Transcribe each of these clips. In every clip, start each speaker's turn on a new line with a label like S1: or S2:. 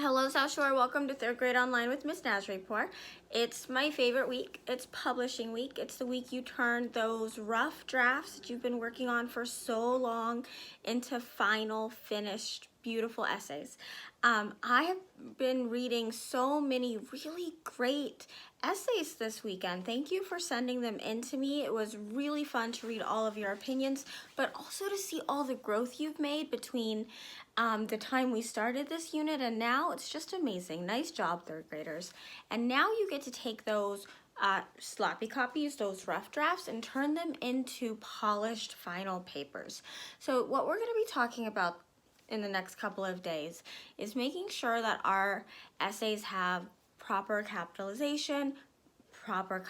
S1: Hello South Shore, welcome to 3rd grade online with Miss Nazaripour. It's my favorite week. It's publishing week. It's the week you turn those rough drafts that you've been working on for so long into final, finished, beautiful essays. I have been reading so many really great essays this weekend. Thank you for sending them in to me. It was really fun to read all of your opinions, but also to see all the growth you've made between the time we started this unit and now. It's just amazing. Nice job, 3rd graders. And now you get to take those sloppy copies, those rough drafts, and turn them into polished final papers. So what we're going to be talking about in the next couple of days is making sure that our essays have proper capitalization, proper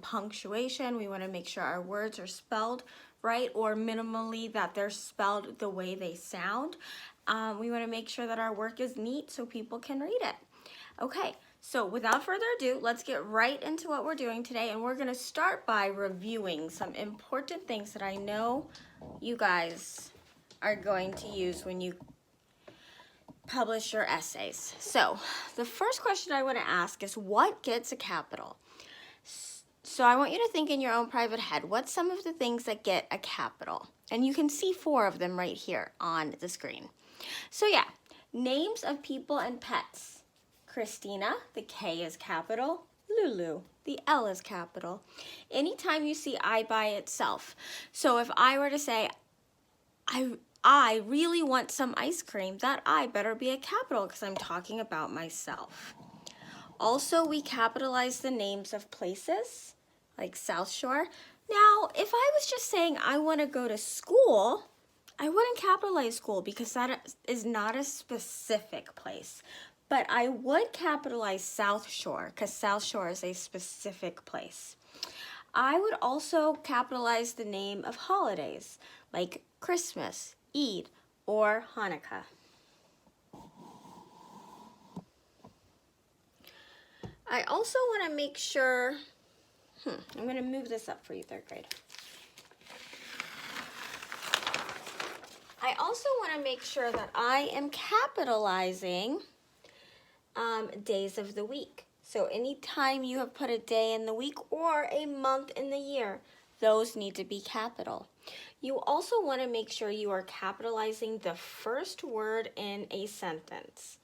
S1: punctuation. We want to make sure our words are spelled right, or minimally that they're spelled the way they sound. We want to make sure that our work is neat so people can read it. Okay, so without further ado, let's get right into what we're doing today, and we're going to start by reviewing some important things that I know you guys are going to use when you publish your essays. So the first question I want to ask is, what gets a capital? So I want you to think in your own private head, what's some of the things that get a capital? And you can see 4 of them right here on the screen. So yeah, names of people and pets. Christina, the K is capital. Lulu, the L is capital. Anytime you see I by itself. So if I were to say, I really want some ice cream, that I better be a capital because I'm talking about myself. Also, we capitalize the names of places, like South Shore. Now, if I was just saying I want to go to school, I wouldn't capitalize school because that is not a specific place. But I would capitalize South Shore because South Shore is a specific place. I would also capitalize the name of holidays, like Christmas, Eid, or Hanukkah. I also want to make sure, I'm going to move this up for you, 3rd grade. I also want to make sure that I am capitalizing days of the week. So anytime you have put a day in the week or a month in the year, those need to be capital. You also want to make sure you are capitalizing the first word in a sentence.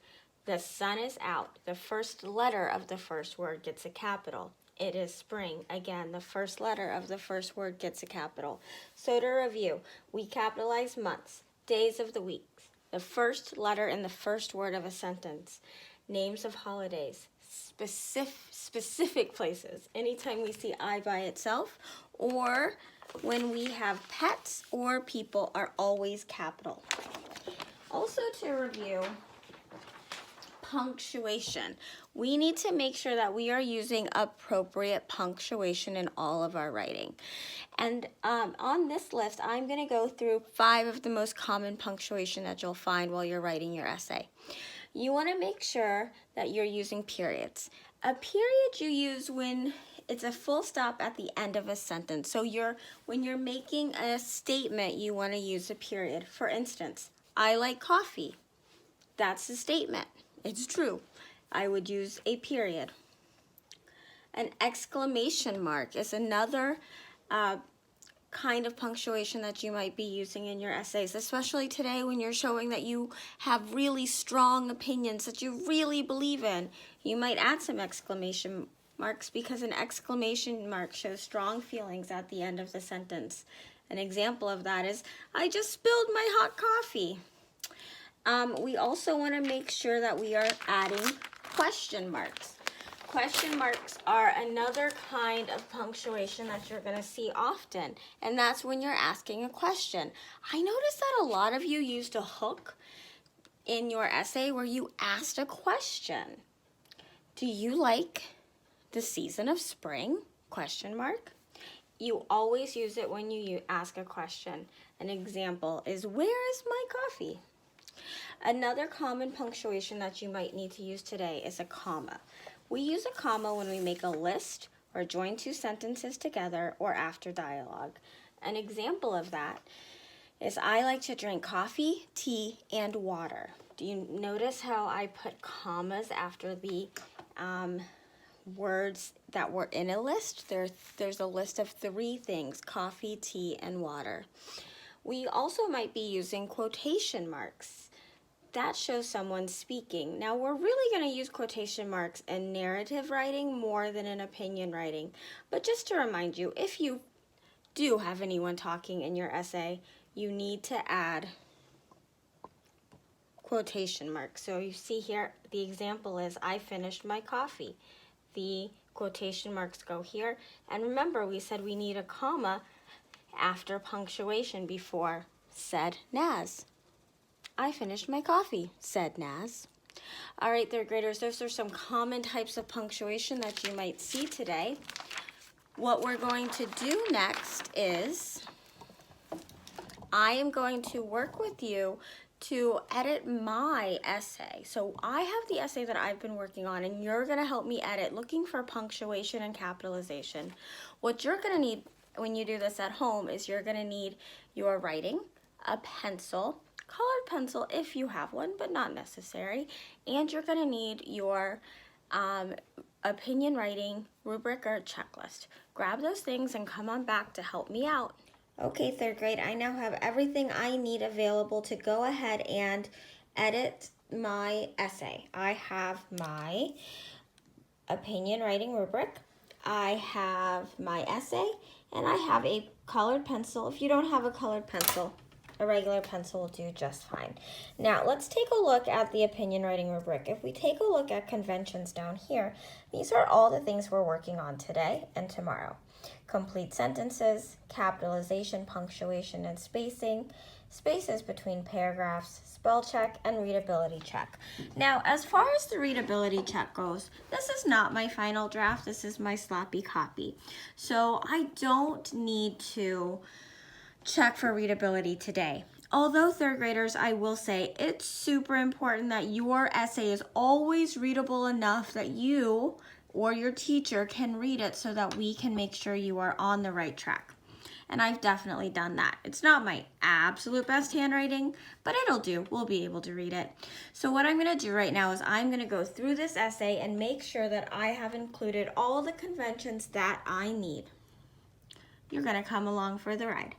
S1: The sun is out. The first letter of the first word gets a capital. It is spring. Again, the first letter of the first word gets a capital. So to review, we capitalize months, days of the week, the first letter in the first word of a sentence, names of holidays, specific places, anytime we see I by itself, or when we have pets or people, are always capital. Also to review, punctuation. We need to make sure that we are using appropriate punctuation in all of our writing. And on this list, I'm going to go through 5 of the most common punctuation that you'll find while you're writing your essay. You want to make sure that you're using periods. A period you use when it's a full stop at the end of a sentence. So when you're making a statement, you want to use a period. For instance, I like coffee. That's a statement. It's true. I would use a period. An exclamation mark is another kind of punctuation that you might be using in your essays, especially today when you're showing that you have really strong opinions that you really believe in. You might add some exclamation marks because an exclamation mark shows strong feelings at the end of the sentence. An example of that is, I just spilled my hot coffee. We also want to make sure that we are adding question marks. Question marks are another kind of punctuation that you're going to see often, and that's when you're asking a question. I noticed that a lot of you used a hook in your essay where you asked a question. Do you like the season of spring? Question mark. You always use it when you ask a question. An example is, where is my coffee? Another common punctuation that you might need to use today is a comma. We use a comma when we make a list or join 2 sentences together or after dialogue. An example of that is, I like to drink coffee, tea, and water. Do you notice how I put commas after the words that were in a list? There's a list of 3 things: coffee, tea, and water. We also might be using quotation marks. That shows someone speaking. Now, we're really going to use quotation marks in narrative writing more than in opinion writing. But just to remind you, if you do have anyone talking in your essay, you need to add quotation marks. So you see here, the example is, I finished my coffee. The quotation marks go here. And remember, we said we need a comma after punctuation before said Naz. I finished my coffee, said Naz. All right, third graders, those are some common types of punctuation that you might see today. What we're going to do next is I am going to work with you to edit my essay. So I have the essay that I've been working on, and you're going to help me edit, looking for punctuation and capitalization. What you're going to need when you do this at home is you're going to need your writing, a pencil, colored pencil if you have one, but not necessary, and you're going to need your opinion writing rubric or checklist. Grab those things and come on back to help me out. Okay, third grade, I now have everything I need available to go ahead and edit my essay. I have my opinion writing rubric, I have my essay, and I have a colored pencil. If you don't have a colored pencil, a regular pencil will do just fine. Now, let's take a look at the opinion writing rubric. If we take a look at conventions down here, these are all the things we're working on today and tomorrow. Complete sentences, capitalization, punctuation, and spacing, spaces between paragraphs, spell check, and readability check. Now, as far as the readability check goes, this is not my final draft. This is my sloppy copy. So I don't need to check for readability today. Although third graders, I will say it's super important that your essay is always readable enough that you or your teacher can read it so that we can make sure you are on the right track. And I've definitely done that. It's not my absolute best handwriting, but it'll do. We'll be able to read it. So what I'm going to do right now is I'm going to go through this essay and make sure that I have included all the conventions that I need. You're going to come along for the ride.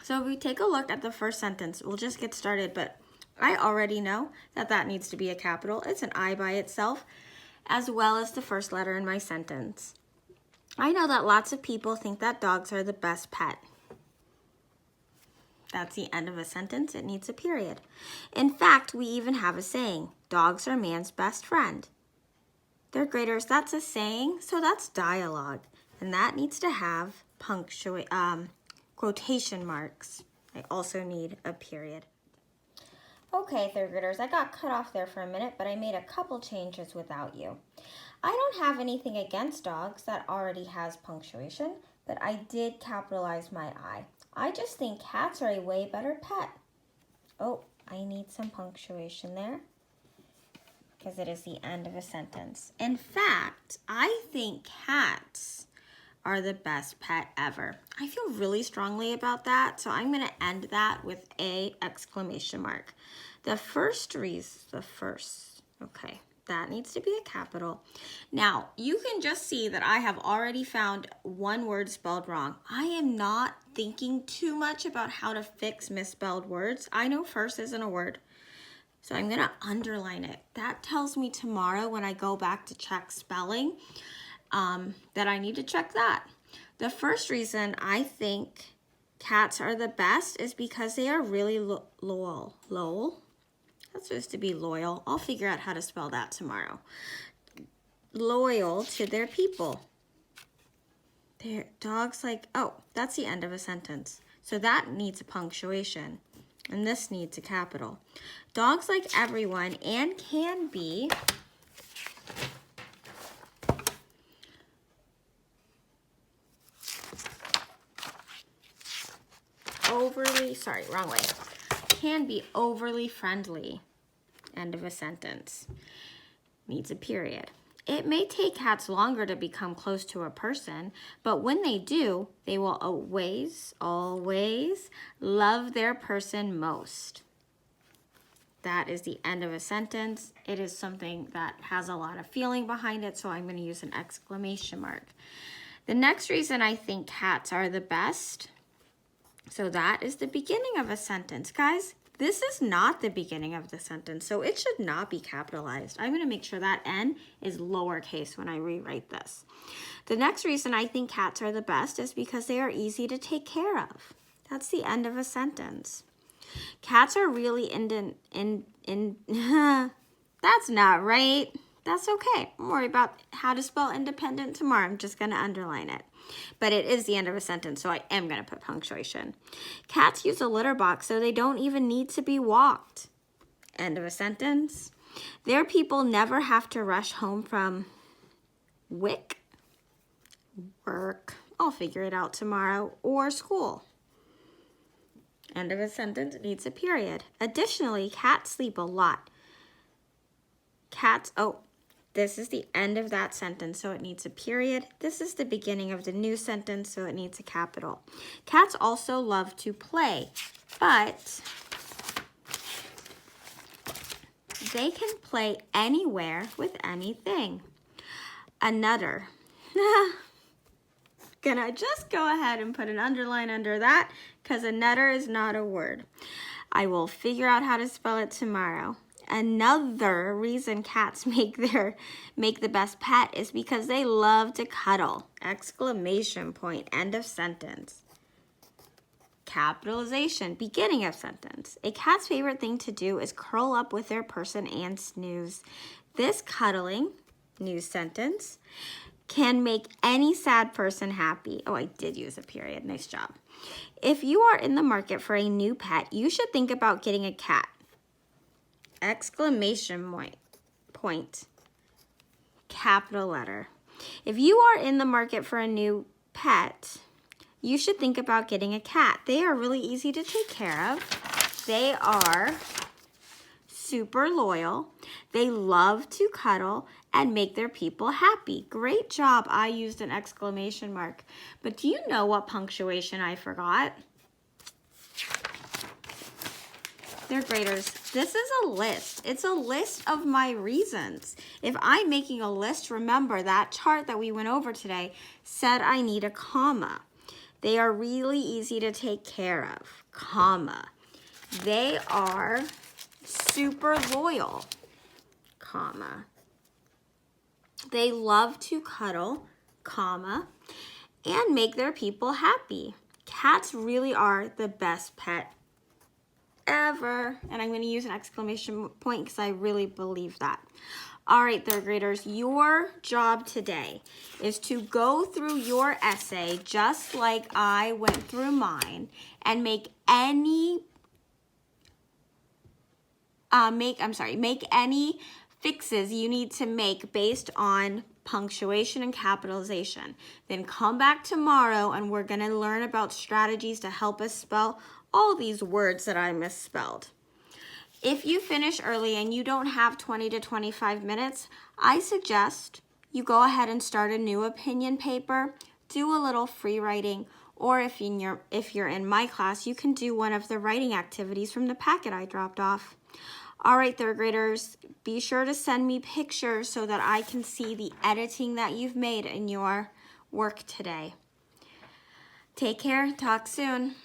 S1: So if we take a look at the first sentence, we'll just get started, but I already know that that needs to be a capital. It's an I by itself, as well as the first letter in my sentence. I know that lots of people think that dogs are the best pet. That's the end of a sentence. It needs a period. In fact, we even have a saying, dogs are man's best friend. Third graders, that's a saying, so that's dialogue, and that needs to have quotation marks. I also need a period. Okay, third graders, I got cut off there for a minute, but I made a couple changes without you. I don't have anything against dogs that already has punctuation, but I did capitalize my I. I just think cats are a way better pet. Oh, I need some punctuation there because it is the end of a sentence. In fact, I think cats are the best pet ever. I feel really strongly about that, so I'm going to end that with a exclamation mark. Okay, that needs to be a capital. Now, you can just see that I have already found one word spelled wrong. I am not thinking too much about how to fix misspelled words. I know first isn't a word, so I'm going to underline it. That tells me tomorrow when I go back to check spelling that I need to check that. The first reason I think cats are the best is because they are really loyal. That's supposed to be loyal. I'll figure out how to spell that tomorrow. Loyal to their people. Their dogs that's the end of a sentence. So that needs a punctuation. And this needs a capital. Dogs like everyone and can be can be overly friendly. End of a sentence. Needs a period. It may take cats longer to become close to a person, but when they do, they will always, always love their person most. That is the end of a sentence. It is something that has a lot of feeling behind it, so I'm going to use an exclamation mark. The next reason I think cats are the best, so that is the beginning of a sentence. Guys, this is not the beginning of the sentence, so it should not be capitalized. I'm going to make sure that N is lowercase when I rewrite this. The next reason I think cats are the best is because they are easy to take care of. That's the end of a sentence. Cats are really that's not right. That's okay. Don't worry about how to spell independent tomorrow. I'm just going to underline it. But it is the end of a sentence, so I am going to put punctuation. Cats use a litter box, so they don't even need to be walked. End of a sentence. Their people never have to rush home from work. I'll figure it out tomorrow, or school. End of a sentence, it needs a period. Additionally, cats sleep a lot. This is the end of that sentence, so it needs a period. This is the beginning of the new sentence, so it needs a capital. Cats also love to play, but they can play anywhere with anything. A nutter. Can I just go ahead and put an underline under that? Because a nutter is not a word. I will figure out how to spell it tomorrow. Another reason cats make the best pet is because they love to cuddle. Exclamation point, end of sentence. Capitalization, beginning of sentence. A cat's favorite thing to do is curl up with their person and snooze. This cuddling, new sentence, can make any sad person happy. Oh, I did use a period. Nice job. If you are in the market for a new pet, you should think about getting a cat. Exclamation point. Capital letter. If you are in the market for a new pet, you should think about getting a cat. They are really easy to take care of. They are super loyal. They love to cuddle and make their people happy. Great job. I used an exclamation mark. But do you know what punctuation I forgot? Third graders, this is a list. It's a list of my reasons. If I'm making a list, remember that chart that we went over today said I need a comma. They are really easy to take care of, comma. They are super loyal, comma. They love to cuddle, comma, and make their people happy. Cats really are the best pet ever. And I'm going to use an exclamation point because I really believe that. All right, third graders, your job today is to go through your essay just like I went through mine and make any fixes you need to make based on punctuation and capitalization. Then come back tomorrow and we're going to learn about strategies to help us spell all these words that I misspelled. If you finish early and you don't have 20 to 25 minutes, I suggest you go ahead and start a new opinion paper, do a little free writing, or if you're in my class, you can do one of the writing activities from the packet I dropped off. All right, third graders, be sure to send me pictures so that I can see the editing that you've made in your work today. Take care. Talk soon.